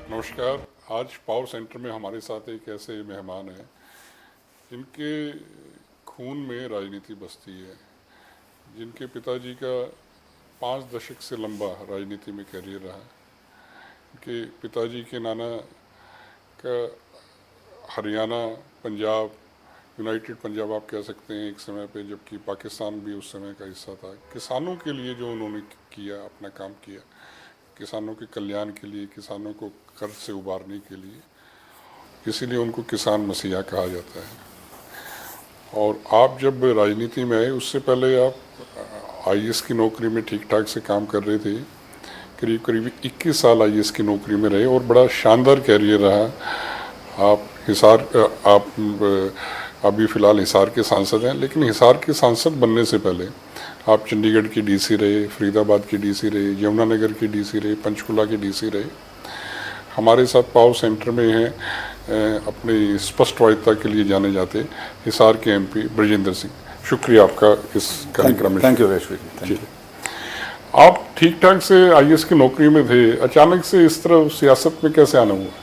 नमस्कार। आज power centre में हमारे साथ एक ऐसे मेहमान हैं जिनके खून में राजनीति बसती है, जिनके पिताजी का 5 दशक से लंबा राजनीति में करियर रहा। उनके पिताजी के नाना का हरियाणा, पंजाब, यूनाइटेड पंजाब आप कह सकते हैं एक समय पे, जबकि पाकिस्तान भी उस समय का हिस्सा था। किसानों के लिए जो उन्होंने किया, अपना काम किया, किसानों के कल्याण के लिए, किसानों को कर्ज से उबारने के लिए, इसीलिए उनको किसान मसीहा कहा जाता है। और आप जब राजनीति में आए उससे पहले आप आईएएस की नौकरी में ठीक ठाक से काम कर रहे थे। करीब करीब 21 साल आईएएस की नौकरी में रहे और बड़ा शानदार कैरियर रहा। आप अभी फ़िलहाल हिसार के सांसद हैं, लेकिन हिसार के सांसद बनने से पहले आप चंडीगढ़ की डीसी रहे, फरीदाबाद की डीसी रहे, यमुनानगर की डीसी रहे, पंचकुला की डीसी रहे। हमारे साथ पावर सेंटर में हैं अपनी स्पष्टवादिता के लिए जाने जाते हिसार के एमपी ब्रजेंद्र सिंह। शुक्रिया आपका इस कार्यक्रम में। थैंक यू रेशवी जी। आप ठीक ठाक से आईएएस की नौकरी में थे, अचानक से इस तरह सियासत में कैसे आना हुआ?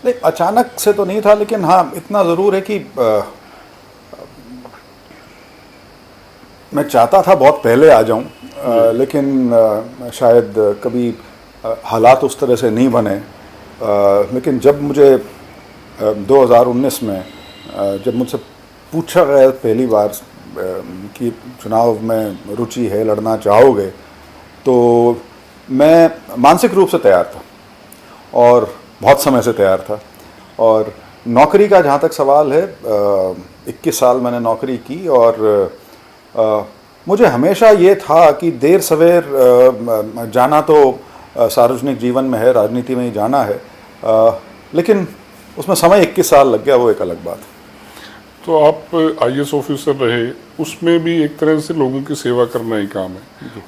नहीं, अचानक से तो नहीं था, लेकिन हाँ इतना ज़रूर है कि मैं चाहता था बहुत पहले आ जाऊं, लेकिन शायद कभी हालात उस तरह से नहीं बने। लेकिन जब मुझे 2019 में जब मुझसे पूछा गया पहली बार कि चुनाव में रुचि है, लड़ना चाहोगे, तो मैं मानसिक रूप से तैयार था और बहुत समय से तैयार था। और नौकरी का जहाँ तक सवाल है, 21 साल मैंने नौकरी की और मुझे हमेशा ये था कि देर सवेर जाना तो सार्वजनिक जीवन में है, राजनीति में ही जाना है, लेकिन उसमें समय 21 साल लग गया, वो एक अलग बात है। तो आप आईएएस ऑफिसर रहे, उसमें भी एक तरह से लोगों की सेवा करना ही काम है,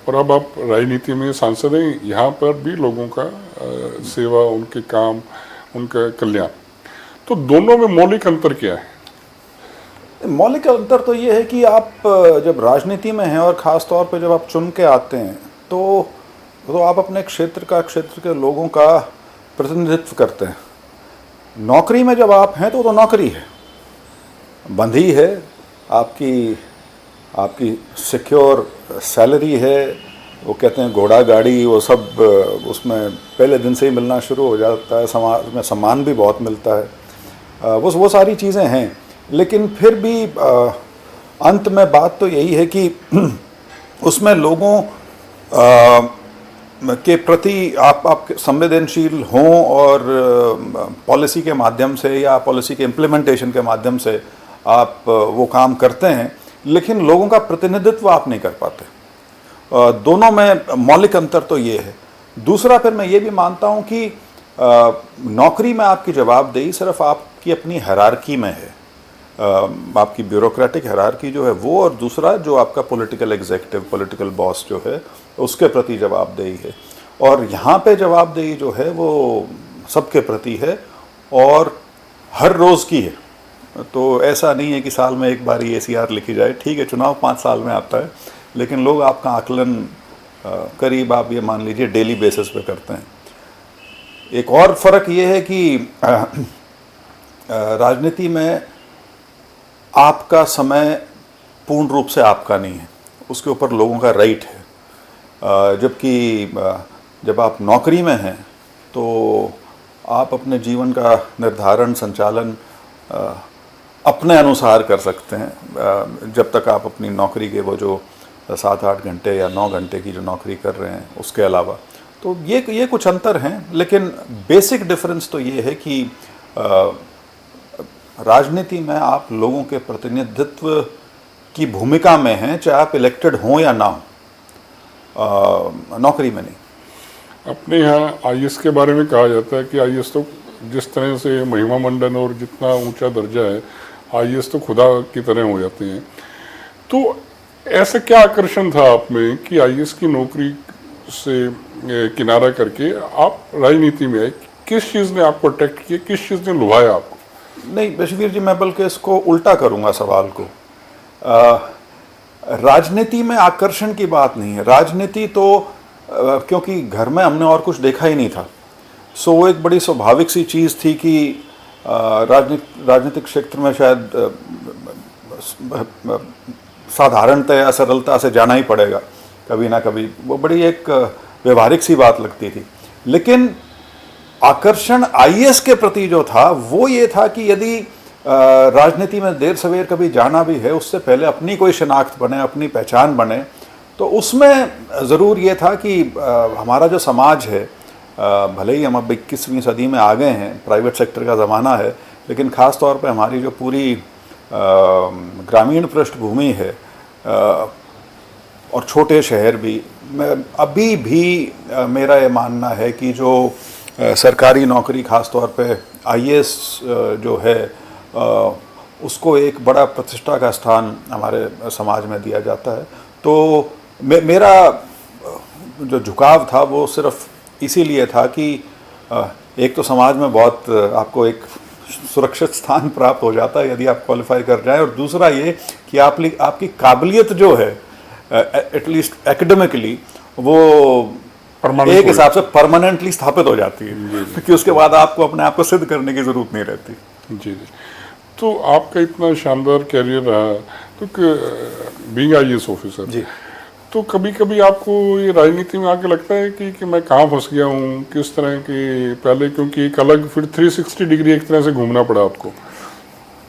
और अब आप राजनीति में सांसद हैं, यहाँ पर भी लोगों का सेवा, उनके काम, उनका कल्याण। तो दोनों में मौलिक अंतर क्या है? मौलिक अंतर तो ये है कि आप जब राजनीति में हैं और ख़ास तौर पे जब आप चुन के आते हैं तो आप अपने क्षेत्र के लोगों का प्रतिनिधित्व करते हैं। नौकरी में जब आप हैं तो नौकरी है, बंधी है, आपकी सिक्योर सैलरी है, वो कहते हैं घोड़ा गाड़ी, वो सब उसमें पहले दिन से ही मिलना शुरू हो जाता है, समाज में सम्मान भी बहुत मिलता है, वो सारी चीज़ें हैं। लेकिन फिर भी अंत में बात तो यही है कि उसमें लोगों के प्रति आप संवेदनशील हों और पॉलिसी के माध्यम से या पॉलिसी के इम्प्लीमेंटेशन के माध्यम से आप वो काम करते हैं, लेकिन लोगों का प्रतिनिधित्व आप नहीं कर पाते। दोनों में मौलिक अंतर तो ये है। दूसरा, फिर मैं ये भी मानता हूँ कि नौकरी में आपकी जवाबदेही सिर्फ आपकी अपनी हायरार्की में है, आपकी ब्यूरोक्रेटिक हायरार्की जो है वो, और दूसरा जो आपका पॉलिटिकल एग्जीक्यूटिव, पॉलिटिकल बॉस जो है, उसके प्रति जवाबदेही है। और यहाँ पे जवाबदेही जो है वो सबके प्रति है और हर रोज़ की है। तो ऐसा नहीं है कि साल में एक बार ही ACR लिखी जाए, ठीक है चुनाव 5 साल में आता है, लेकिन लोग आपका आकलन करीब आप ये मान लीजिए डेली बेसिस पे करते हैं। एक और फ़र्क ये है कि राजनीति में आपका समय पूर्ण रूप से आपका नहीं है, उसके ऊपर लोगों का राइट है। जबकि जब आप नौकरी में हैं तो आप अपने जीवन का निर्धारण, संचालन अपने अनुसार कर सकते हैं, जब तक आप अपनी नौकरी के वो जो 7-8 घंटे या 9 घंटे की जो नौकरी कर रहे हैं उसके अलावा। तो ये कुछ अंतर हैं, लेकिन बेसिक डिफरेंस तो ये है कि राजनीति में आप लोगों के प्रतिनिधित्व की भूमिका में हैं, चाहे आप इलेक्टेड हों या ना हो, नौकरी में नहीं। अपने यहाँ आईएएस के बारे में कहा जाता है कि आईएएस तो जिस तरह से महिमा मंडन और जितना ऊंचा दर्जा है, आईएएस तो खुदा की तरह हो जाते हैं। तो ऐसा क्या आकर्षण था आप में कि आईएएस की नौकरी से किनारा करके आप राजनीति में आए? किस चीज़ ने आपको अट्रैक्ट किया, किस चीज़ ने लुभाया आपको? नहीं बशवीर जी, मैं बल्कि इसको उल्टा करूंगा सवाल को। राजनीति में आकर्षण की बात नहीं है। राजनीति तो क्योंकि घर में हमने और कुछ देखा ही नहीं था, सो वो एक बड़ी स्वाभाविक सी चीज़ थी कि राजनीतिक क्षेत्र में शायद साधारणतः या सरलता से जाना ही पड़ेगा कभी ना कभी। वो बड़ी एक व्यवहारिक सी बात लगती थी। लेकिन आकर्षण आईएएस के प्रति जो था वो ये था कि यदि राजनीति में देर सवेर कभी जाना भी है, उससे पहले अपनी कोई शिनाख्त बने, अपनी पहचान बने। तो उसमें ज़रूर ये था कि हमारा जो समाज है, भले ही हम अब 21वीं सदी में आ गए हैं, प्राइवेट सेक्टर का ज़माना है, लेकिन ख़ास तौर पे हमारी जो पूरी ग्रामीण पृष्ठभूमि है और छोटे शहर भी, अभी भी मेरा ये मानना है कि जो सरकारी नौकरी ख़ास तौर पे आईएएस जो है उसको एक बड़ा प्रतिष्ठा का स्थान हमारे समाज में दिया जाता है। तो मेरा जो झुकाव था वो सिर्फ इसीलिए था कि एक तो समाज में बहुत आपको एक सुरक्षित स्थान प्राप्त हो जाता है यदि आप क्वालिफाई कर जाएं, और दूसरा ये कि आपकी काबिलियत जो है एटलीस्ट एकेडमिकली वो एक हिसाब से परमानेंटली स्थापित हो जाती है, क्योंकि उसके बाद आपको अपने आप को सिद्ध करने की ज़रूरत नहीं रहती। जी जी। तो आपका इतना शानदार कैरियर रहा, तो बीइंग आईएएस ऑफिसर जी, तो कभी कभी आपको ये राजनीति में आके लगता है कि मैं कहाँ फंस गया हूँ, किस तरह की पहले, क्योंकि एक अलग फिर 360 डिग्री एक तरह से घूमना पड़ा आपको?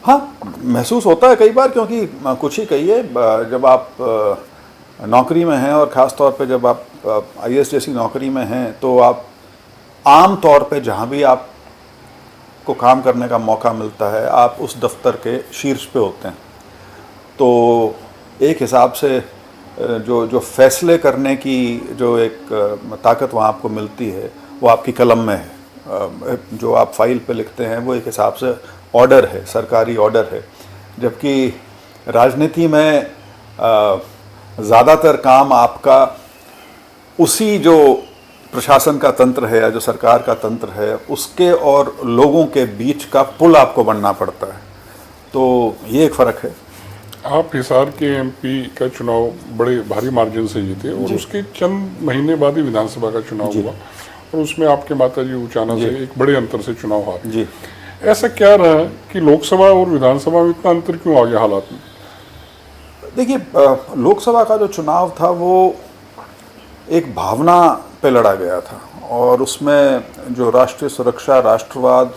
हाँ, महसूस होता है कई बार, क्योंकि कुछ ही कहिए, जब आप नौकरी में हैं और ख़ास तौर पे जब आप आईएएस जैसी नौकरी में हैं, तो आप आम तौर पे जहाँ भी आपको काम करने का मौका मिलता है, आप उस दफ्तर के शीर्ष पे होते हैं। तो एक हिसाब से जो फैसले करने की जो एक ताकत वहाँ आपको मिलती है वो आपकी कलम में है। जो आप फाइल पे लिखते हैं वो एक हिसाब से ऑर्डर है, सरकारी ऑर्डर है। जबकि राजनीति में ज़्यादातर काम आपका उसी जो प्रशासन का तंत्र है या जो सरकार का तंत्र है उसके और लोगों के बीच का पुल आपको बनना पड़ता है। तो ये एक फ़र्क है। आप हिसार के एमपी का चुनाव बड़े भारी मार्जिन से जीते और उसके चंद महीने बाद ही विधानसभा का चुनाव हुआ और उसमें आपके माताजी उचाना से एक बड़े अंतर से चुनाव हारे। जी, ऐसा क्या रहा कि लोकसभा और विधानसभा में इतना अंतर क्यों आ गया हालात में? देखिए, लोकसभा का जो चुनाव था वो एक भावना पे लड़ा गया था और उसमें जो राष्ट्रीय सुरक्षा, राष्ट्रवाद,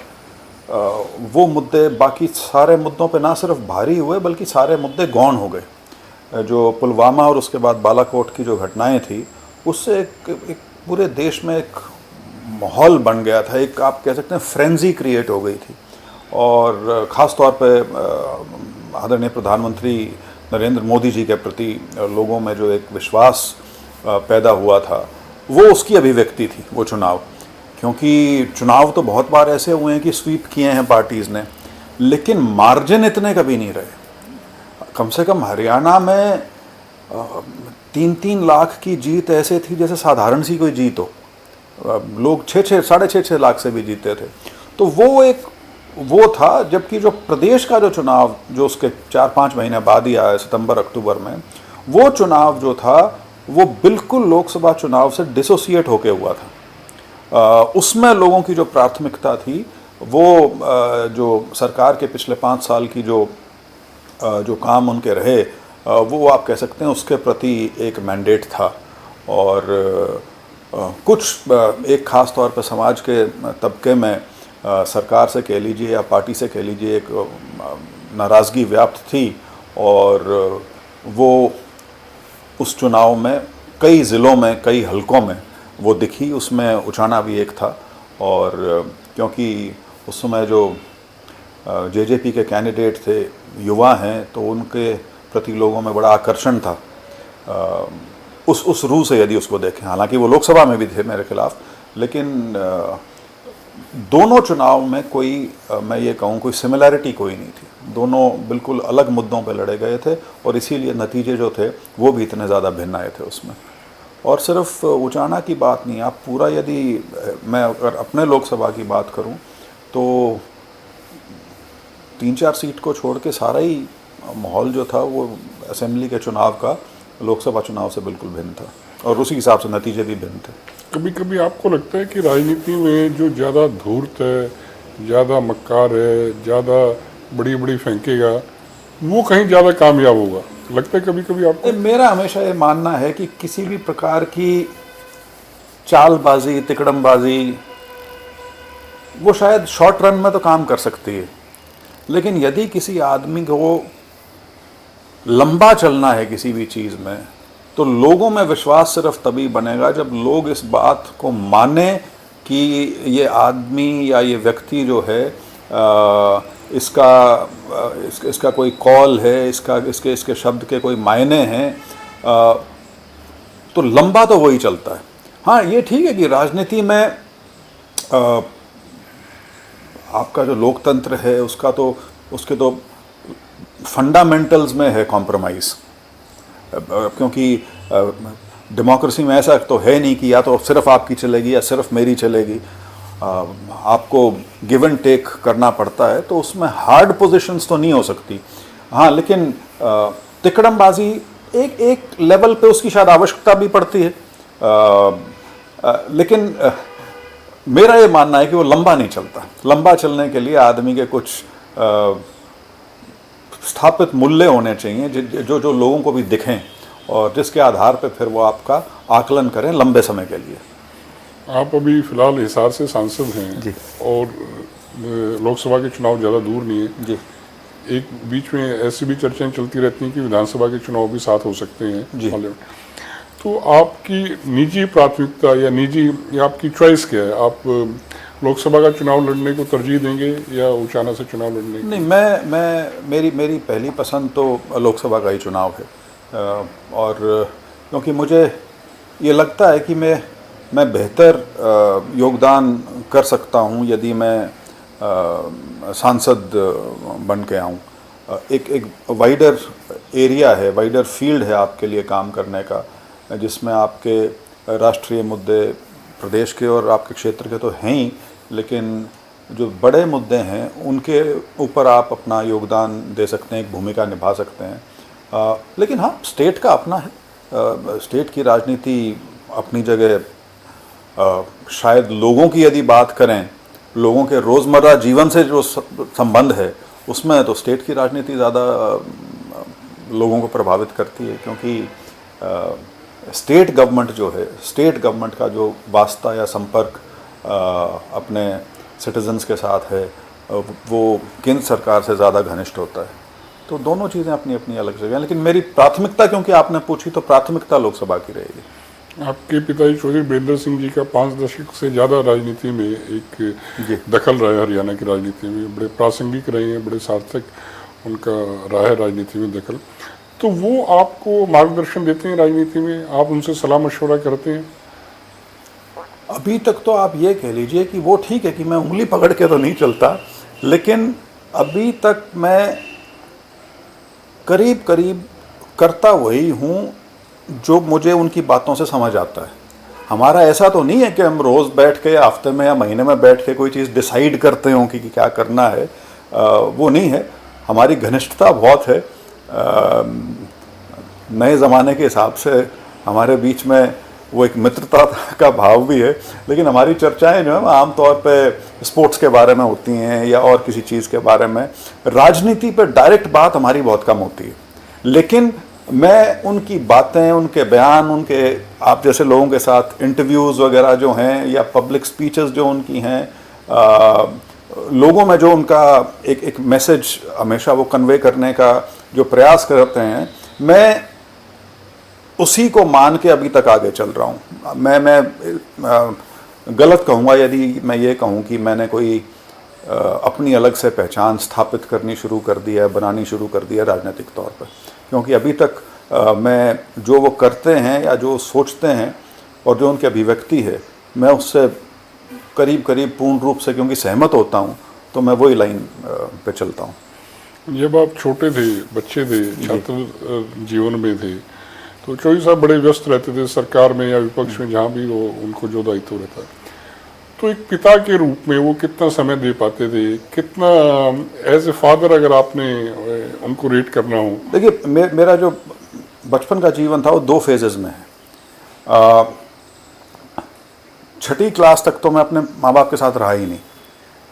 वो मुद्दे बाकी सारे मुद्दों पे ना सिर्फ भारी हुए बल्कि सारे मुद्दे गौण हो गए। जो पुलवामा और उसके बाद बालाकोट की जो घटनाएं थी उससे एक पूरे देश में एक माहौल बन गया था, एक आप कह सकते हैं फ्रेंजी क्रिएट हो गई थी। और ख़ास तौर पे आदरणीय प्रधानमंत्री नरेंद्र मोदी जी के प्रति लोगों में जो एक विश्वास पैदा हुआ था वो उसकी अभिव्यक्ति थी वो चुनाव। क्योंकि चुनाव तो बहुत बार ऐसे हुए हैं कि स्वीप किए हैं पार्टीज़ ने, लेकिन मार्जिन इतने कभी नहीं रहे। कम से कम हरियाणा में 3-3 लाख की जीत ऐसे थी जैसे साधारण सी कोई जीत हो। लोग 6-6 लाख से भी जीते थे। तो वो था। जबकि जो प्रदेश का जो चुनाव जो उसके 4-5 महीने बाद ही आया, सितंबर अक्टूबर में, वो चुनाव जो था वो बिल्कुल लोकसभा चुनाव से डिसोसिएट होके हुआ था। उसमें लोगों की जो प्राथमिकता थी वो जो सरकार के पिछले 5 साल की जो काम उनके रहे वो आप कह सकते हैं उसके प्रति एक मैंडेट था। और कुछ एक ख़ास तौर पर समाज के तबके में सरकार से कह लीजिए या पार्टी से कह लीजिए एक नाराज़गी व्याप्त थी और वो उस चुनाव में कई ज़िलों में, कई हलकों में वो दिखी। उसमें उचाना भी एक था। और क्योंकि उस समय जो जेजेपी के कैंडिडेट थे युवा हैं तो उनके प्रति लोगों में बड़ा आकर्षण था उस रूह से यदि उसको देखें। हालांकि वो लोकसभा में भी थे मेरे खिलाफ, लेकिन दोनों चुनाव में कोई मैं ये कहूँ कोई सिमिलैरिटी कोई नहीं थी। दोनों बिल्कुल अलग मुद्दों पे लड़े गए थे और इसीलिए नतीजे जो थे वो भी इतने ज़्यादा भिन्न आए थे उसमें। और सिर्फ उचाना की बात नहीं, आप पूरा यदि मैं अगर अपने लोकसभा की बात करूं तो 3-4 सीट को छोड़ के सारा ही माहौल जो था वो असेंबली के चुनाव का लोकसभा चुनाव से बिल्कुल भिन्न था और उसी हिसाब से नतीजे भी भिन्न थे। कभी कभी आपको लगता है कि राजनीति में जो ज़्यादा धूर्त है, ज़्यादा मक्कार है, ज़्यादा बड़ी बड़ी फेंकेगा, वो कहीं ज़्यादा कामयाब होगा? लगता है कभी कभी आपको? मेरा हमेशा ये मानना है कि किसी भी प्रकार की चालबाजी, तिकड़मबाजी, वो शायद शॉर्ट रन में तो काम कर सकती है, लेकिन यदि किसी आदमी को लंबा चलना है किसी भी चीज़ में, तो लोगों में विश्वास सिर्फ तभी बनेगा जब लोग इस बात को माने कि ये आदमी या ये व्यक्ति जो है इसका कोई कॉल है, इसके शब्द के कोई मायने हैं, तो लंबा तो वही चलता है। हाँ, ये ठीक है कि राजनीति में आपका जो लोकतंत्र है उसके तो फंडामेंटल्स में है कॉम्प्रोमाइज़, क्योंकि डेमोक्रेसी में ऐसा तो है नहीं कि या तो सिर्फ आपकी चलेगी या सिर्फ मेरी चलेगी। आपको गिव एंड टेक करना पड़ता है, तो उसमें हार्ड पोजीशंस तो नहीं हो सकती। हाँ, लेकिन तिकड़मबाजी एक लेवल पे उसकी शायद आवश्यकता भी पड़ती है, लेकिन मेरा ये मानना है कि वो लंबा नहीं चलता। लंबा चलने के लिए आदमी के कुछ स्थापित मूल्य होने चाहिए जो लोगों को भी दिखें, और जिसके आधार पे फिर वो आपका आकलन करें लंबे समय के लिए। आप अभी फिलहाल हिसार से सांसद हैं जी। और लोकसभा के चुनाव ज़्यादा दूर नहीं है जी। एक बीच में ऐसी भी चर्चाएं चलती रहती हैं कि विधानसभा के चुनाव भी साथ हो सकते हैं जी। तो आपकी निजी प्राथमिकता या आपकी चॉइस क्या है? आप लोकसभा का चुनाव लड़ने को तरजीह देंगे या उचाना से चुनाव लड़ने को? नहीं, मेरी पहली पसंद तो लोकसभा का ही चुनाव है, और क्योंकि मुझे ये लगता है कि मैं बेहतर योगदान कर सकता हूँ यदि मैं सांसद बन के आऊँ। एक वाइडर एरिया है, वाइडर फील्ड है आपके लिए काम करने का, जिसमें आपके राष्ट्रीय मुद्दे प्रदेश के और आपके क्षेत्र के तो हैं ही, लेकिन जो बड़े मुद्दे हैं उनके ऊपर आप अपना योगदान दे सकते हैं, एक भूमिका निभा सकते हैं। लेकिन हाँ, स्टेट का अपना है, स्टेट की राजनीति अपनी जगह। शायद लोगों की यदि बात करें, लोगों के रोज़मर्रा जीवन से जो संबंध है, उसमें तो स्टेट की राजनीति ज़्यादा लोगों को प्रभावित करती है, क्योंकि स्टेट गवर्नमेंट जो है, स्टेट गवर्नमेंट का जो वास्ता या संपर्क अपने सिटीजन्स के साथ है, वो केंद्र सरकार से ज़्यादा घनिष्ठ होता है। तो दोनों चीज़ें अपनी अपनी अलग जगह हैं, लेकिन मेरी प्राथमिकता, क्योंकि आपने पूछी, तो प्राथमिकता लोकसभा की रहेगी। आपके पिताजी चौधरी वीरेंद्र सिंह जी का 5 दशक से ज़्यादा राजनीति में एक दखल रहा है, हरियाणा की राजनीति में बड़े प्रासंगिक रहे हैं, बड़े सार्थक उनका रहा है राजनीति में दखल। तो वो आपको मार्गदर्शन देते हैं राजनीति में, आप उनसे सलाह मशवरा करते हैं? अभी तक तो आप ये कह लीजिए कि वो ठीक है कि मैं उंगली पकड़ के तो नहीं चलता, लेकिन अभी तक मैं करीब करीब करता वही हूँ जो मुझे उनकी बातों से समझ आता है। हमारा ऐसा तो नहीं है कि हम रोज़ बैठ के या हफ्ते में या महीने में बैठ के कोई चीज़ डिसाइड करते हों कि क्या करना है, वो नहीं है। हमारी घनिष्ठता बहुत है, नए ज़माने के हिसाब से हमारे बीच में वो एक मित्रता का भाव भी है, लेकिन हमारी चर्चाएं जो है आमतौर पे स्पोर्ट्स के बारे में होती हैं या और किसी चीज़ के बारे में। राजनीति पे डायरेक्ट बात हमारी बहुत कम होती है, लेकिन मैं उनकी बातें, उनके बयान, उनके आप जैसे लोगों के साथ इंटरव्यूज़ वगैरह जो हैं या पब्लिक स्पीचेस जो उनकी हैं, लोगों में जो उनका एक मैसेज हमेशा वो कन्वे करने का जो प्रयास करते हैं, मैं उसी को मान के अभी तक आगे चल रहा हूँ। मैं गलत कहूँगा यदि मैं ये कहूँ कि मैंने कोई अपनी अलग से पहचान स्थापित करनी शुरू कर दी है, बनानी शुरू कर दी है राजनीतिक तौर पर, क्योंकि अभी तक मैं जो वो करते हैं या जो सोचते हैं और जो उनकी अभिव्यक्ति है, मैं उससे करीब करीब पूर्ण रूप से क्योंकि सहमत होता हूँ, तो मैं वही लाइन पे चलता हूँ। जब आप छोटे थे, बच्चे थे, छात्र जीवन में थे, तो चौधरी साहब बड़े व्यस्त रहते थे सरकार में या विपक्ष में, जहाँ भी वो उनको जो दायित्व रहता है, तो एक पिता के रूप में वो कितना समय दे पाते थे, कितना एज ए फादर अगर आपने उनको रेट करना हो? देखिए, मेरा जो बचपन का जीवन था वो 2 फेजेस में है। 6ठी क्लास तक तो मैं अपने माँ बाप के साथ रहा ही नहीं।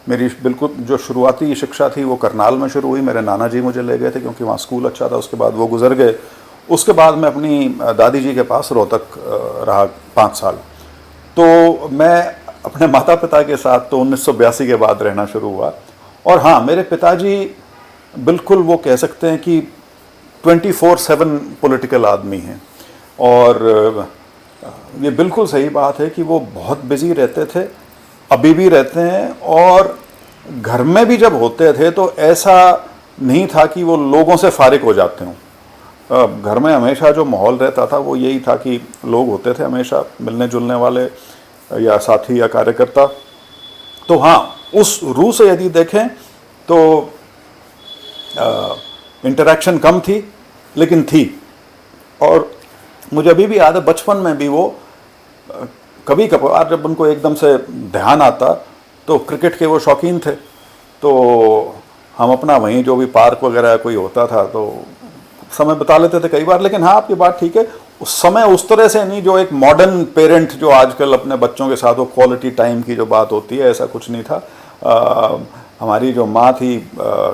मेरी बिल्कुल जो शुरुआती शिक्षा थी वो करनाल में शुरू हुई। मेरे नाना जी मुझे ले गए थे क्योंकि वहाँ स्कूल अच्छा था, उसके बाद वो गुजर गए। उसके बाद मैं अपनी दादी जी के पास रोहतक रहा 5 साल। तो मैं अपने माता पिता के साथ तो 1982 के बाद रहना शुरू हुआ। और हाँ, मेरे पिताजी बिल्कुल वो कह सकते हैं कि 24/7 पॉलिटिकल आदमी हैं। और ये बिल्कुल सही बात है कि वो बहुत बिजी रहते थे, अभी भी रहते हैं। और घर में भी जब होते थे तो ऐसा नहीं था कि वो लोगों से फारिग हो जाते हों। घर में हमेशा जो माहौल रहता था वो यही था कि लोग होते थे हमेशा मिलने जुलने वाले, या साथी या कार्यकर्ता। तो हाँ, उस रूह से यदि देखें तो इंटरेक्शन कम थी, लेकिन थी। और मुझे अभी भी याद है, बचपन में भी वो कभी कभार जब उनको एकदम से ध्यान आता, तो क्रिकेट के वो शौकीन थे, तो हम अपना वहीं जो भी पार्क वगैरह कोई होता था तो समय बिता लेते थे कई बार। लेकिन हाँ, आपकी बात ठीक है, उस समय उस तरह से नहीं जो एक मॉडर्न पेरेंट जो आजकल अपने बच्चों के साथ वो क्वालिटी टाइम की जो बात होती है, ऐसा कुछ नहीं था। हमारी जो माँ थी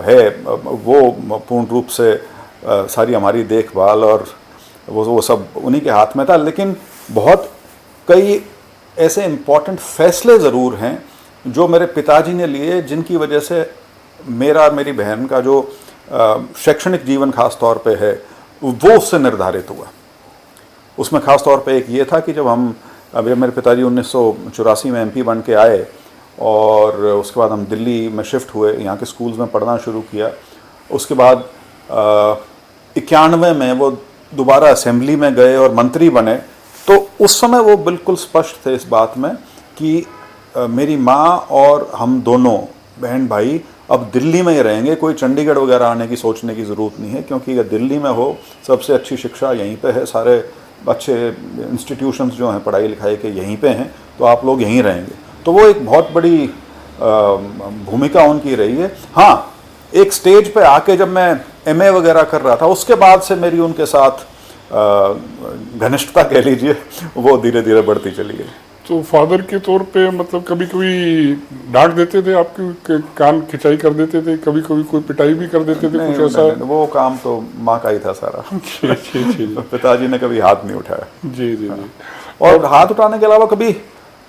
है वो पूर्ण रूप से सारी हमारी देखभाल और वो सब उन्हीं के हाथ में था। लेकिन बहुत कई ऐसे इम्पॉर्टेंट फैसले ज़रूर हैं जो मेरे पिताजी ने लिए, जिनकी वजह से मेरा मेरी बहन का जो शैक्षणिक जीवन खास तौर पे है वो उससे निर्धारित हुआ। उसमें खास तौर पे एक ये था कि जब मेरे पिताजी 1984 में MP बन के आए और उसके बाद हम दिल्ली में शिफ्ट हुए, यहाँ के स्कूल्स में पढ़ना शुरू किया। उसके बाद 91 में वो दोबारा असेंबली में गए और मंत्री बने। तो उस समय वो बिल्कुल स्पष्ट थे इस बात में कि मेरी माँ और हम दोनों बहन भाई अब दिल्ली में ही रहेंगे, कोई चंडीगढ़ वगैरह आने की सोचने की ज़रूरत नहीं है, क्योंकि अगर दिल्ली में हो सबसे अच्छी शिक्षा यहीं पे है, सारे अच्छे इंस्टीट्यूशंस जो हैं पढ़ाई लिखाई के यहीं पे हैं, तो आप लोग यहीं रहेंगे। तो वो एक बहुत बड़ी भूमिका उनकी रही है। हाँ, एक स्टेज पे आके जब मैं MA वगैरह कर रहा था, उसके बाद से मेरी उनके साथ घनिष्ठता कह लीजिए वो धीरे धीरे बढ़ती चली गई। तो फादर के तौर पे मतलब कभी कभी डांट देते थे, आपकी कान खिंचाई कर देते थे, कभी कभी कोई पिटाई भी कर देते थे? नहीं, कुछ ऐसा? नहीं, वो काम तो माँ का ही था सारा। जी। पिताजी ने कभी हाथ नहीं उठाया। जी। और हाथ उठाने के अलावा कभी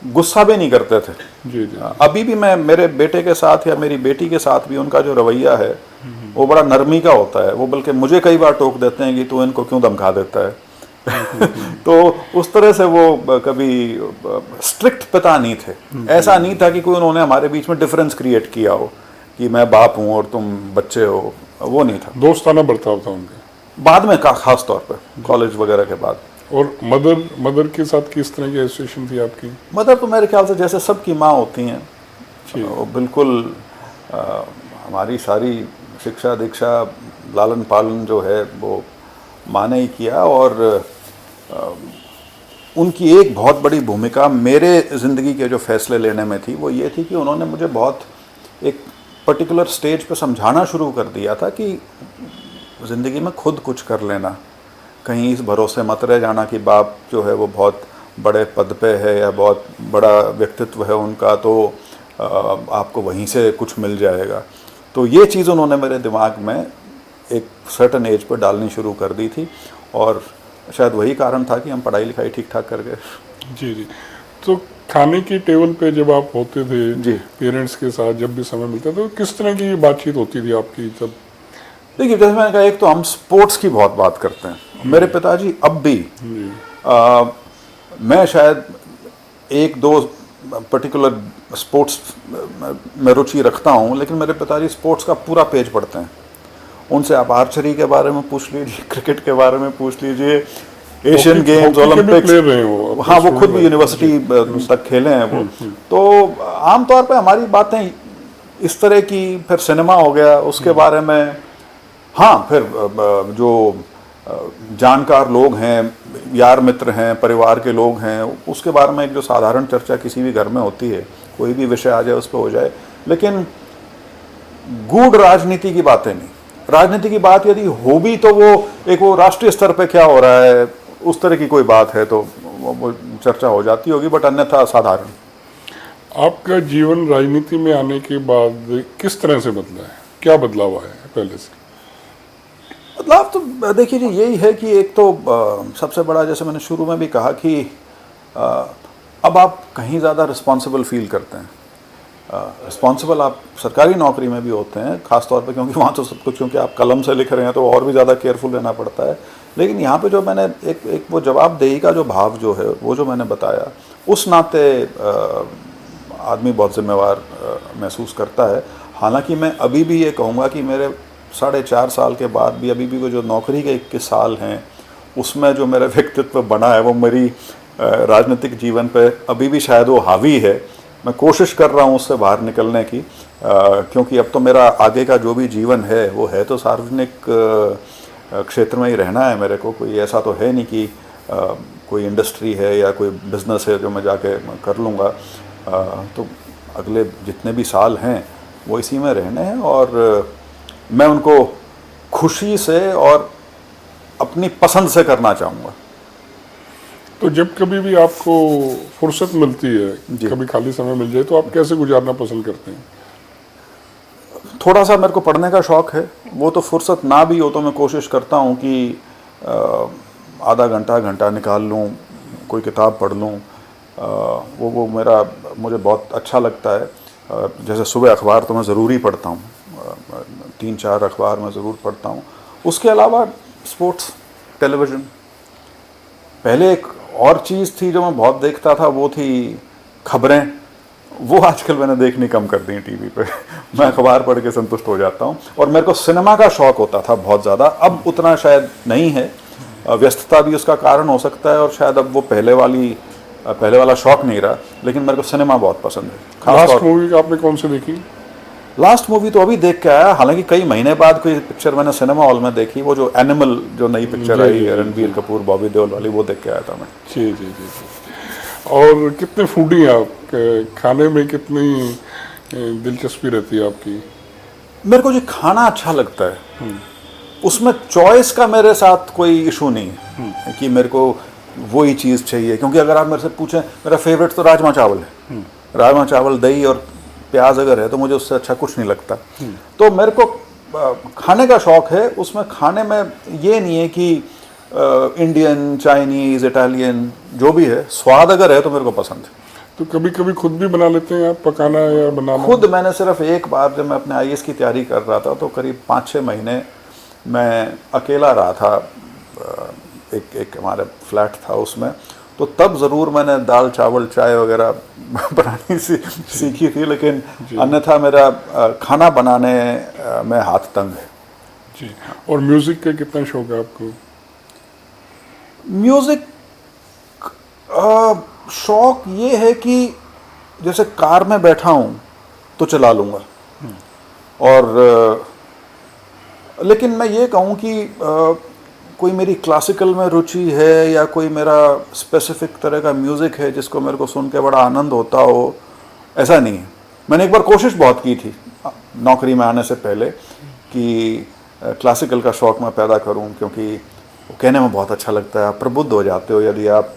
गुस्सा भी नहीं करते थे। जी। अभी भी मैं मेरे बेटे के साथ या मेरी बेटी के साथ भी उनका जो रवैया है वो बड़ा नरमी का होता है। वो बल्कि मुझे कई बार टोक देते हैं कि तू इनको क्यों धमका देता है। तो उस तरह से वो कभी स्ट्रिक्ट पिता नहीं थे। ऐसा नहीं था कि कोई उन्होंने हमारे बीच में डिफरेंस क्रिएट किया हो कि मैं बाप हूँ और तुम बच्चे हो, वो नहीं था। दोस्ताना बर्ताव था उनका बाद में खास तौर पर कॉलेज वगैरह के बाद। और मदर के साथ किस तरह की एसोसिएशन थी आपकी? मदर तो मेरे ख्याल से जैसे सबकी माँ होती हैं, वो बिल्कुल हमारी सारी शिक्षा दीक्षा लालन पालन जो है वो माँ ने ही किया। और उनकी एक बहुत बड़ी भूमिका मेरे ज़िंदगी के जो फैसले लेने में थी वो ये थी कि उन्होंने मुझे बहुत एक पर्टिकुलर स्टेज पे समझाना शुरू कर दिया था कि ज़िंदगी में खुद कुछ कर लेना, कहीं इस भरोसे मत रह जाना कि बाप जो है वो बहुत बड़े पद पे है या बहुत बड़ा व्यक्तित्व है उनका, तो आपको वहीं से कुछ मिल जाएगा। तो ये चीज़ उन्होंने मेरे दिमाग में एक सर्टन एज पर डालनी शुरू कर दी थी, और शायद वही कारण था कि हम पढ़ाई लिखाई ठीक ठाक कर गए। जी। तो खाने की टेबल पे जब आप होते थे जी, पेरेंट्स के साथ जब भी समय मिलता था, तो किस तरह की बातचीत होती थी आपकी? जब देखिए, जैसे मैंने कहा, एक तो हम स्पोर्ट्स की बहुत बात करते हैं। मेरे पिताजी अब भी मैं शायद 1-2 पर्टिकुलर स्पोर्ट्स में रुचि रखता हूँ, लेकिन मेरे पिताजी स्पोर्ट्स का पूरा पेज पढ़ते हैं। उनसे आप आर्चरी के बारे में पूछ लीजिए, क्रिकेट के बारे में पूछ लीजिए, एशियन गेम्स, ओलंपिक्स। हाँ, वो खुद भी यूनिवर्सिटी तक खेले हैं वो। तो आमतौर पे हमारी बातें इस तरह की, फिर सिनेमा हो गया उसके बारे में। हाँ, फिर जो जानकार लोग हैं, यार मित्र हैं, परिवार के लोग हैं, उसके बारे में एक जो साधारण चर्चा किसी भी घर में होती है, कोई भी विषय आ जाए उस पर हो जाए, लेकिन गूढ़ राजनीति की बातें नहीं। राजनीति की बात यदि हो भी तो वो राष्ट्रीय स्तर पे क्या हो रहा है उस तरह की कोई बात है तो वो चर्चा हो जाती होगी, बट अन्यथा साधारण। आपका जीवन राजनीति में आने के बाद किस तरह से बदला है, क्या बदलाव आया है पहले से? बदलाव तो देखिए जी यही है कि एक तो सबसे बड़ा, जैसे मैंने शुरू में भी कहा कि अब आप कहीं ज़्यादा रिस्पॉन्सिबल फील करते हैं। रिस्पॉन्सिबल आप सरकारी नौकरी में भी होते हैं, ख़ास तौर पे क्योंकि वहाँ तो सब कुछ, क्योंकि आप कलम से लिख रहे हैं तो और भी ज़्यादा केयरफुल रहना पड़ता है। लेकिन यहाँ पे जो मैंने एक वो जवाबदेही का जो भाव जो है वो जो मैंने बताया, उस नाते आदमी बहुत जिम्मेवार महसूस करता है। हालांकि मैं अभी भी ये कहूँगा कि मेरे 4.5 साल के बाद भी अभी भी वो जो नौकरी के 21 साल हैं उसमें जो मेरा व्यक्तित्व बना है वो मेरी राजनीतिक जीवन पे अभी भी शायद वो हावी है। मैं कोशिश कर रहा हूँ उससे बाहर निकलने की, क्योंकि अब तो मेरा आगे का जो भी जीवन है वो है तो सार्वजनिक क्षेत्र में ही रहना है मेरे को। कोई ऐसा तो है नहीं कि कोई इंडस्ट्री है या कोई बिज़नेस है जो मैं जाके कर लूँगा। तो अगले जितने भी साल हैं वो इसी में रहने हैं और मैं उनको खुशी से और अपनी पसंद से करना चाहूँगा। तो जब कभी भी आपको फुर्सत मिलती है, कभी खाली समय मिल जाए, तो आप कैसे गुजारना पसंद करते हैं? थोड़ा सा मेरे को पढ़ने का शौक़ है, वो तो फुर्सत ना भी हो तो मैं कोशिश करता हूँ कि आधा घंटा निकाल लूँ, कोई किताब पढ़ लूँ। वो मुझे बहुत अच्छा लगता है। जैसे सुबह अखबार तो मैं ज़रूर ही पढ़ता हूँ, 3-4 अखबार मैं ज़रूर पढ़ता हूँ। उसके अलावा स्पोर्ट्स, टेलीविज़न। पहले एक और चीज़ थी जो मैं बहुत देखता था, वो थी खबरें। वो आजकल मैंने देखनी कम कर दी टीवी पे। मैं अखबार पढ़ के संतुष्ट हो जाता हूँ। और मेरे को सिनेमा का शौक़ होता था बहुत ज़्यादा, अब उतना शायद नहीं है। व्यस्तता भी उसका कारण हो सकता है और शायद अब वो पहले वाला शौक़ नहीं रहा। लेकिन मेरे को सिनेमा बहुत पसंद है। लास्ट मूवी आपने कौन सी देखी? लास्ट मूवी तो अभी देख के आया, हालांकि कई महीने बाद कोई पिक्चर मैंने सिनेमा हॉल में देखी, वो जो एनिमल जो नई पिक्चर आई रणबीर कपूर बॉबी देओल वाली, वो देख के आया था मैं। जी जी जी जी। और कितने फूडी हैं आप? खाने में कितनी दिलचस्पी रहती है आपकी? मेरे को जो खाना अच्छा लगता है उसमें चॉइस का मेरे साथ कोई इशू नहीं है कि मेरे को वही चीज़ चाहिए। क्योंकि अगर आप मेरे से पूछें, मेरा फेवरेट तो राजमा चावल है। राजमा चावल, दही और प्याज अगर है तो मुझे उससे अच्छा कुछ नहीं लगता। तो मेरे को खाने का शौक़ है। उसमें खाने में ये नहीं है कि इंडियन, चाइनीज़, इटालियन जो भी है, स्वाद अगर है तो मेरे को पसंद है। तो कभी कभी खुद भी बना लेते हैं आप, पकाना या बनाना? खुद मैंने सिर्फ एक बार, जब मैं अपने IAS की तैयारी कर रहा था तो करीब 5-6 महीने मैं अकेला रहा था। एक हमारे फ्लैट था उसमें, तो तब ज़रूर मैंने दाल चावल चाय वगैरह बनानी सीखी थी। लेकिन अन्यथा मेरा खाना बनाने में हाथ तंग है। जी। और म्यूज़िक का कितना शौक है आपको? म्यूज़िक शौक़ ये है कि जैसे कार में बैठा हूँ तो चला लूँगा। और लेकिन मैं ये कहूँ कि कोई मेरी क्लासिकल में रुचि है या कोई मेरा स्पेसिफिक तरह का म्यूज़िक है जिसको मेरे को सुन के बड़ा आनंद होता हो, ऐसा नहीं है। मैंने एक बार कोशिश बहुत की थी नौकरी में आने से पहले कि क्लासिकल का शौक़ मैं पैदा करूं, क्योंकि वो कहने में बहुत अच्छा लगता है। आप प्रबुद्ध हो जाते हो यदि आप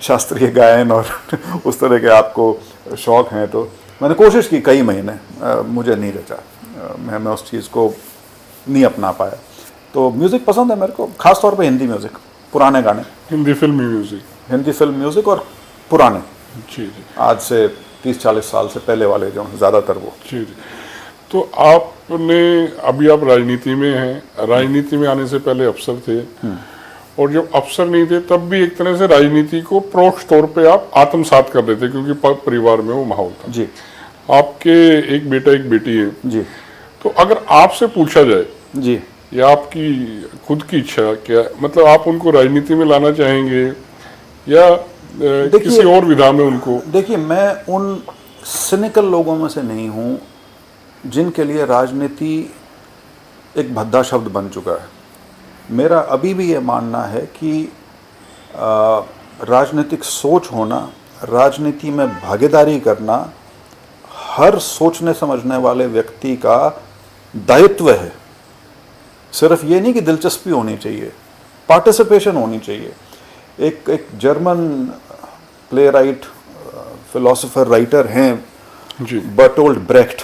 शास्त्रीय गायन और उस तरह के आपको शौक़ हैं। तो मैंने कोशिश की कई महीने, मुझे नहीं रचा। मैं उस चीज़ को नहीं अपना पाया। तो म्यूज़िक पसंद है मेरे को, ख़ास तौर पे हिंदी म्यूज़िक, पुराने गाने, हिंदी फिल्मी म्यूज़िक। हिंदी फिल्म म्यूज़िक और पुराने, जी जी, आज से 30-40 साल से पहले वाले जो ज़्यादातर वो। जी जी। तो आपने, अभी आप राजनीति में हैं, राजनीति में आने से पहले अफसर थे, और जब अफसर नहीं थे तब भी एक तरह से राजनीति को परोक्ष तौर पे आप आत्मसात कर रहे थे, क्योंकि परिवार में वो माहौल था। जी। आपके एक बेटा एक बेटी है। जी। तो अगर आपसे पूछा जाए जी, या आपकी खुद की इच्छा क्या, मतलब आप उनको राजनीति में लाना चाहेंगे या किसी और विधा में उनको? देखिए, मैं उन सिनिकल लोगों में से नहीं हूँ जिनके लिए राजनीति एक भद्दा शब्द बन चुका है। मेरा अभी भी ये मानना है कि राजनीतिक सोच होना, राजनीति में भागीदारी करना हर सोचने समझने वाले व्यक्ति का दायित्व है। सिर्फ ये नहीं कि दिलचस्पी होनी चाहिए, पार्टिसिपेशन होनी चाहिए। एक German play right, philosopher writer हैं जी। बर्टोल्ड ब्रेख्ट,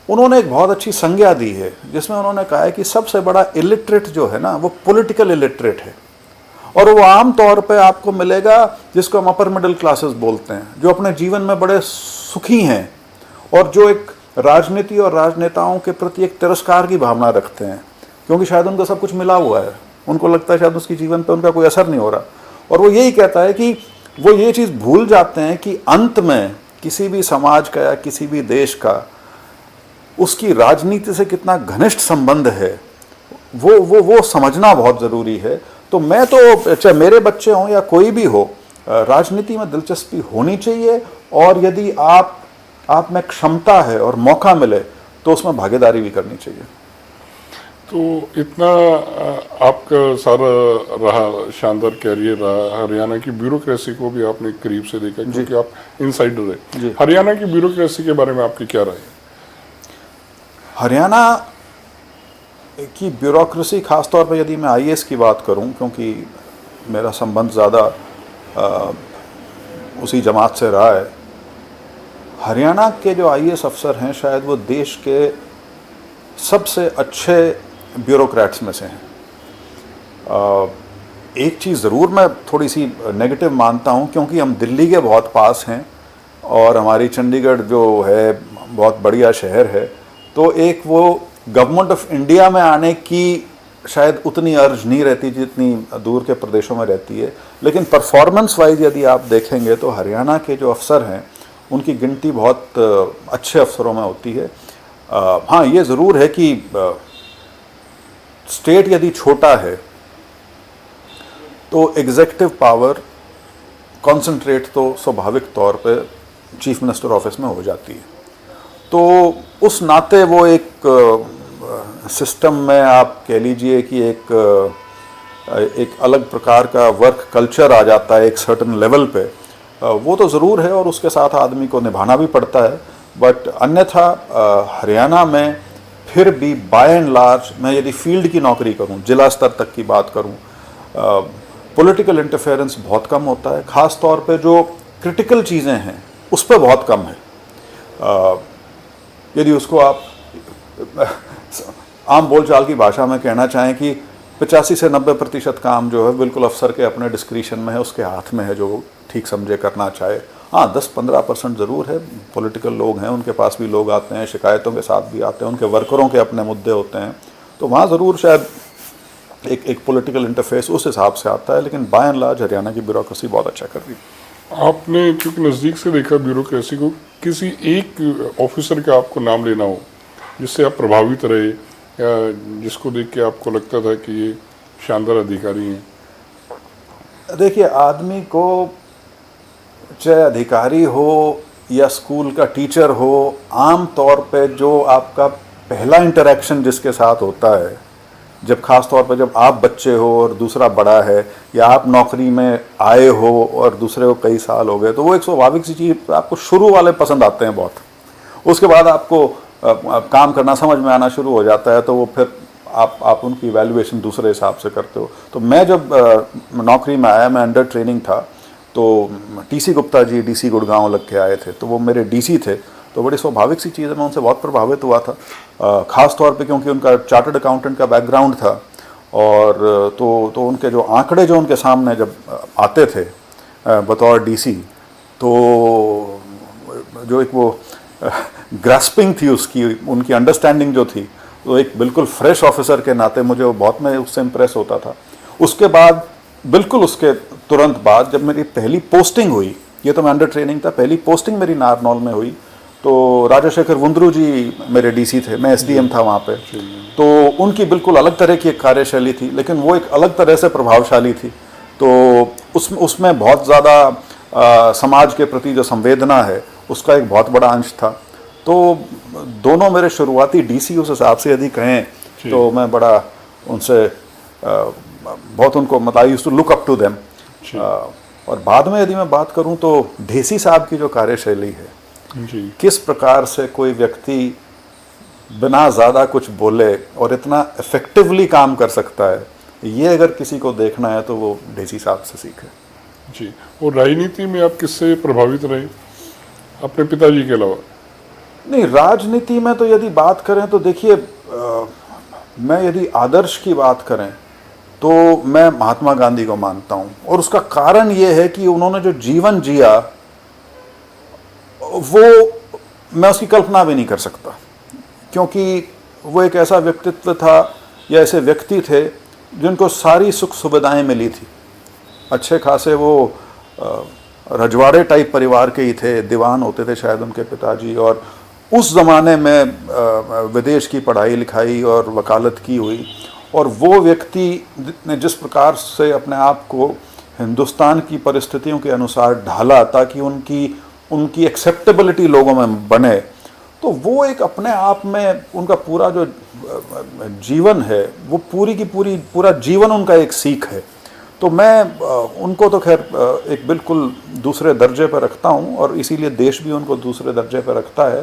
उन्होंने एक बहुत अच्छी संज्ञा दी है जिसमें उन्होंने कहा है कि सबसे बड़ा इलिटरेट जो है ना वो पॉलिटिकल इलिटरेट है, और वो आम तौर पे आपको मिलेगा जिसको हम अपर मिडिल क्लासेस बोलते हैं, जो अपने जीवन में बड़े सुखी हैं और जो एक राजनीति और राजनेताओं के प्रति एक तिरस्कार की भावना रखते हैं, क्योंकि शायद उनको सब कुछ मिला हुआ है, उनको लगता है शायद उसकी जीवन पे उनका कोई असर नहीं हो रहा, और वो यही कहता है कि वो ये चीज़ भूल जाते हैं कि अंत में किसी भी समाज का या किसी भी देश का उसकी राजनीति से कितना घनिष्ठ संबंध है, वो समझना बहुत ज़रूरी है। तो मैं तो, चाहे मेरे बच्चे हों या कोई भी हो, राजनीति में दिलचस्पी होनी चाहिए, और यदि आप में क्षमता है और मौका मिले तो उसमें भागीदारी भी करनी चाहिए। तो इतना आपका सारा रहा, शानदार कैरियर रहा, हरियाणा की ब्यूरोक्रेसी को भी आपने करीब से देखा क्योंकि आप इनसाइडर है। हरियाणा की ब्यूरोक्रेसी के बारे में आपकी क्या राय है? हरियाणा की ब्यूरोक्रेसी, खासतौर पर यदि मैं आईएएस की बात करूं, क्योंकि मेरा संबंध ज़्यादा उसी जमात से रहा है, हरियाणा के जो आईएएस अफसर हैं शायद वो देश के सबसे अच्छे ब्यूरोक्रेट्स में से हैं। एक चीज़ ज़रूर मैं थोड़ी सी नेगेटिव मानता हूं, क्योंकि हम दिल्ली के बहुत पास हैं और हमारी चंडीगढ़ जो है बहुत बढ़िया शहर है, तो एक वो गवर्नमेंट ऑफ इंडिया में आने की शायद उतनी अर्ज नहीं रहती जितनी दूर के प्रदेशों में रहती है। लेकिन परफॉर्मेंस वाइज यदि आप देखेंगे तो हरियाणा के जो अफसर हैं उनकी गिनती बहुत अच्छे अफसरों में होती है। हाँ, ये ज़रूर है कि स्टेट यदि छोटा है तो एग्जीक्यूटिव पावर कॉन्सेंट्रेट तो स्वाभाविक तौर पे चीफ मिनिस्टर ऑफिस में हो जाती है, तो उस नाते वो एक सिस्टम में आप कह लीजिए कि एक अलग प्रकार का वर्क कल्चर आ जाता है एक सर्टन लेवल पे। वो तो ज़रूर है और उसके साथ आदमी को निभाना भी पड़ता है, बट अन्यथा हरियाणा में फिर भी बाय एंड लार्ज, मैं यदि फील्ड की नौकरी करूं, जिला स्तर तक की बात करूं, पॉलिटिकल इंटरफेरेंस बहुत कम होता है। ख़ास तौर पे जो क्रिटिकल चीज़ें हैं उस पर बहुत कम है। यदि उसको आप आम बोलचाल की भाषा में कहना चाहें कि 85 से 90% काम जो है बिल्कुल अफसर के अपने डिस्क्रिशन में है, उसके हाथ में है, जो ठीक समझे करना चाहे। हाँ, 10-15% ज़रूर है, पॉलिटिकल लोग हैं, उनके पास भी लोग आते हैं, शिकायतों के साथ भी आते हैं, उनके वर्करों के अपने मुद्दे होते हैं, तो वहाँ ज़रूर शायद एक पॉलिटिकल इंटरफेस उस हिसाब से आता है। लेकिन बाय एंड लार्ज हरियाणा की ब्यूरोक्रेसी बहुत अच्छा कर रही है। आपने क्योंकि नज़दीक से देखा ब्यूरोक्रेसी को, किसी एक ऑफिसर का आपको नाम लेना हो जिससे आप प्रभावित रहे या जिसको देख के आपको लगता था कि ये शानदार अधिकारी हैं? देखिए, आदमी को चाहे अधिकारी हो या स्कूल का टीचर हो, आम तौर पे जो आपका पहला इंटरेक्शन जिसके साथ होता है, जब ख़ास तौर पर जब आप बच्चे हो और दूसरा बड़ा है, या आप नौकरी में आए हो और दूसरे को कई साल हो गए, तो वो एक स्वाभाविक सी चीज़, आपको शुरू वाले पसंद आते हैं बहुत, उसके बाद आपको काम करना समझ में आना शुरू हो जाता है, तो वो फिर आप उनकी इवैल्यूएशन दूसरे हिसाब से करते हो। तो मैं जब नौकरी में आया, मैं अंडर ट्रेनिंग था, तो टीसी गुप्ता जी डीसी गुड़गांव लग के आए थे, तो वो मेरे डीसी थे, तो बड़ी स्वाभाविक सी चीज़ है, मैं उनसे बहुत प्रभावित हुआ था, ख़ास तौर पे क्योंकि उनका चार्टर्ड अकाउंटेंट का बैकग्राउंड था, और तो उनके जो आंकड़े जो उनके सामने जब आते थे बतौर डीसी, तो जो एक वो ग्रास्पिंग थी उसकी, उनकी अंडरस्टैंडिंग जो थी, तो एक बिल्कुल फ्रेश ऑफिसर के नाते मुझे वो बहुत, मैं उससे इम्प्रेस होता था। उसके बाद बिल्कुल उसके तुरंत बाद जब मेरी पहली पोस्टिंग हुई, ये तो मैं अंडर ट्रेनिंग था, पहली पोस्टिंग मेरी नारनौल में हुई, तो राजाशेखर वुंद्रू जी मेरे डीसी थे, मैं एसडीएम था वहाँ पे, तो उनकी बिल्कुल अलग तरह की एक कार्यशैली थी, लेकिन वो एक अलग तरह से प्रभावशाली थी। तो उसमें बहुत ज़्यादा समाज के प्रति जो संवेदना है उसका एक बहुत बड़ा अंश था। तो दोनों मेरे शुरुआती डीसी उस हिसाब से यदि कहें तो मैं बड़ा उनसे बहुत उनको, मतलब I used to look up to them. और बाद में यदि मैं बात करूं तो ढेसी साहब की जो कार्यशैली है जी, किस प्रकार से कोई व्यक्ति बिना ज़्यादा कुछ बोले और इतना इफेक्टिवली काम कर सकता है, ये अगर किसी को देखना है तो वो ढेसी साहब से सीखे। जी, और राजनीति में आप किससे प्रभावित रहे अपने पिताजी के अलावा? नहीं, राजनीति में तो यदि बात करें तो देखिए, मैं यदि आदर्श की बात करें तो मैं महात्मा गांधी को मानता हूं, और उसका कारण ये है कि उन्होंने जो जीवन जिया वो मैं उसकी कल्पना भी नहीं कर सकता, क्योंकि वो एक ऐसा व्यक्तित्व था या ऐसे व्यक्ति थे जिनको सारी सुख सुविधाएं मिली थी। अच्छे खासे वो रजवाड़े टाइप परिवार के ही थे, दीवान होते थे शायद उनके पिताजी, और उस ज़माने में विदेश की पढ़ाई लिखाई और वकालत की हुई, और वो व्यक्ति ने जिस प्रकार से अपने आप को हिंदुस्तान की परिस्थितियों के अनुसार ढाला ताकि उनकी एक्सेप्टेबिलिटी लोगों में बने, तो वो एक अपने आप में उनका पूरा जो जीवन है वो पूरा जीवन उनका एक सीख है। तो मैं उनको तो खैर एक बिल्कुल दूसरे दर्जे पर रखता हूँ, और इसीलिए देश भी उनको दूसरे दर्जे पर रखता है।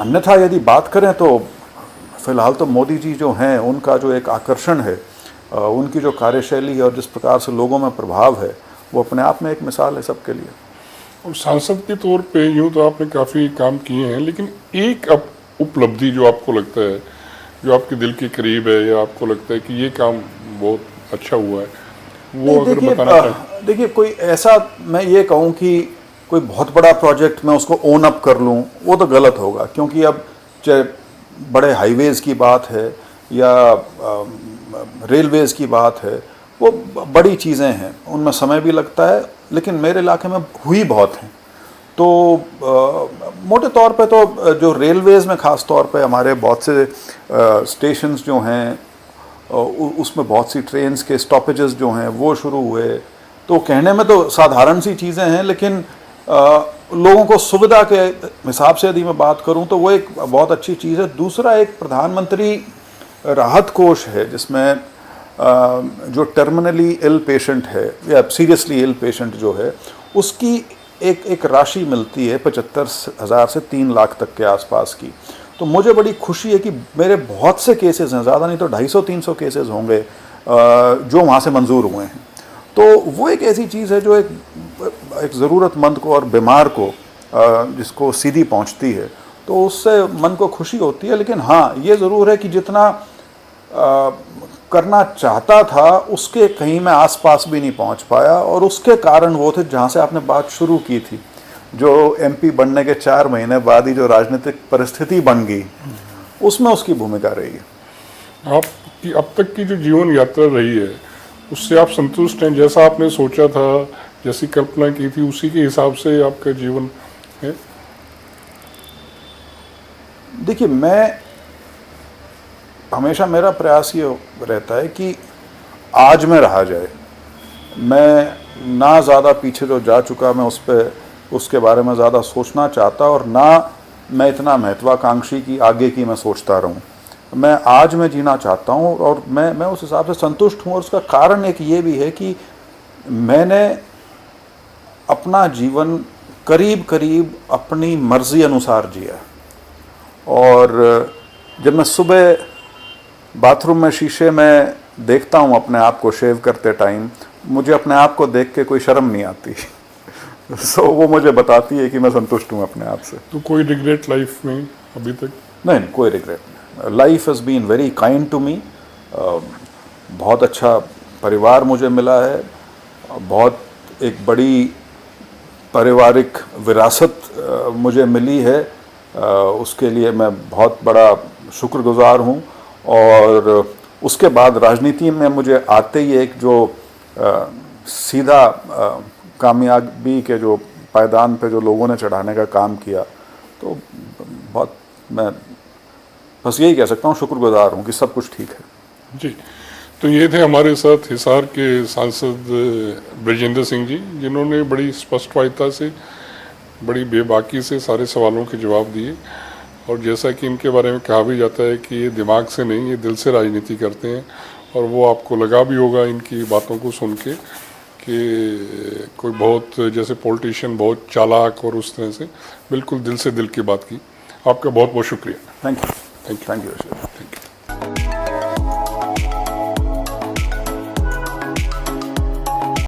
अन्यथा यदि बात करें तो फिलहाल तो मोदी जी जो हैं उनका जो एक आकर्षण है, उनकी जो कार्यशैली है और जिस प्रकार से लोगों में प्रभाव है, वो अपने आप में एक मिसाल है सबके लिए। और सांसद के तौर पे यूँ तो आपने काफ़ी काम किए हैं, लेकिन एक उपलब्धि जो आपको लगता है, जो आपके दिल के करीब है, या आपको लगता है कि ये काम बहुत अच्छा हुआ है, वो अगर बताना चाहें? देखिए, कोई ऐसा मैं ये कहूँ कि कोई बहुत बड़ा प्रोजेक्ट मैं उसको ओन अप कर लूँ, वो तो गलत होगा, क्योंकि अब चाहे बड़े हाईवेज़ की बात है या रेलवेज़ की बात है, वो बड़ी चीज़ें हैं, उनमें समय भी लगता है, लेकिन मेरे इलाके में हुई बहुत हैं। तो मोटे तौर पे तो जो रेलवेज़ में ख़ास तौर पे हमारे बहुत से स्टेशंस जो हैं, उसमें बहुत सी ट्रेन्स के स्टॉपेजेस जो हैं वो शुरू हुए। तो कहने में तो साधारण सी चीज़ें हैं, लेकिन लोगों को सुविधा के हिसाब से यदि मैं बात करूं तो वो एक बहुत अच्छी चीज़ है। दूसरा, एक प्रधानमंत्री राहत कोष है जिसमें जो टर्मिनली इल पेशेंट है या सीरियसली इल पेशेंट जो है, उसकी एक राशि मिलती है 75,000 से 3 लाख तक के आसपास की। तो मुझे बड़ी खुशी है कि मेरे बहुत से केसेस हैं, ज़्यादा नहीं तो 250-300 केसेस होंगे जो वहाँ से मंजूर हुए हैं। तो वो एक ऐसी चीज़ है जो एक ज़रूरतमंद को और बीमार को जिसको सीधी पहुँचती है, तो उससे मन को खुशी होती है। लेकिन हाँ, ये ज़रूर है कि जितना करना चाहता था उसके कहीं मैं आसपास भी नहीं पहुंच पाया, और उसके कारण वो थे जहां से आपने बात शुरू की थी, जो एमपी बनने के 4 महीने बाद ही जो राजनीतिक परिस्थिति बन गई, उसमें उसकी भूमिका रही है। आपकी अब तक की जो जीवन यात्रा रही है, उससे आप संतुष्ट हैं? जैसा आपने सोचा था, जैसी कल्पना की थी, उसी के हिसाब से आपका जीवन है? देखिए, मैं हमेशा मेरा प्रयास ये रहता है कि आज में रहा जाए। मैं ना ज़्यादा पीछे जो जा चुका मैं उसके बारे में ज़्यादा सोचना चाहता, और ना मैं इतना महत्वाकांक्षी कि आगे की मैं सोचता रहूं। मैं आज में जीना चाहता हूं, और मैं उस हिसाब से संतुष्ट हूं। और उसका कारण एक ये भी है कि मैंने अपना जीवन करीब करीब अपनी मर्ज़ी अनुसार जिया। और जब मैं सुबह बाथरूम में शीशे में देखता हूँ अपने आप को शेव करते टाइम, मुझे अपने आप को देख के कोई शर्म नहीं आती। सो वो मुझे बताती है कि मैं संतुष्ट हूँ अपने आप से। तो कोई रिग्रेट लाइफ में अभी तक? नहीं, कोई रिग्रेट नहीं। Life has been very kind to me. बहुत अच्छा परिवार मुझे मिला है, बहुत एक बड़ी पारिवारिक विरासत मुझे मिली है, उसके लिए मैं बहुत बड़ा शुक्रगुजार हूँ। और उसके बाद राजनीति में मुझे आते ही एक जो सीधा कामयाबी के जो पायदान पे जो लोगों ने चढ़ाने का काम किया, तो बहुत मैं बस यही कह सकता हूँ, शुक्रगुजार हूँ कि सब कुछ ठीक है। जी, तो ये थे हमारे साथ हिसार के सांसद ब्रजेंद्र सिंह जी, जिन्होंने बड़ी स्पष्टवादिता से, बड़ी बेबाकी से सारे सवालों के जवाब दिए। और जैसा कि इनके बारे में कहा भी जाता है कि ये दिमाग से नहीं, ये दिल से राजनीति करते हैं। और वो आपको लगा भी होगा इनकी बातों को सुन के कि कोई बहुत जैसे पॉलिटिशियन बहुत चालाक और उस तरह से, बिल्कुल दिल से दिल की बात की। आपका बहुत बहुत शुक्रिया। Thank you.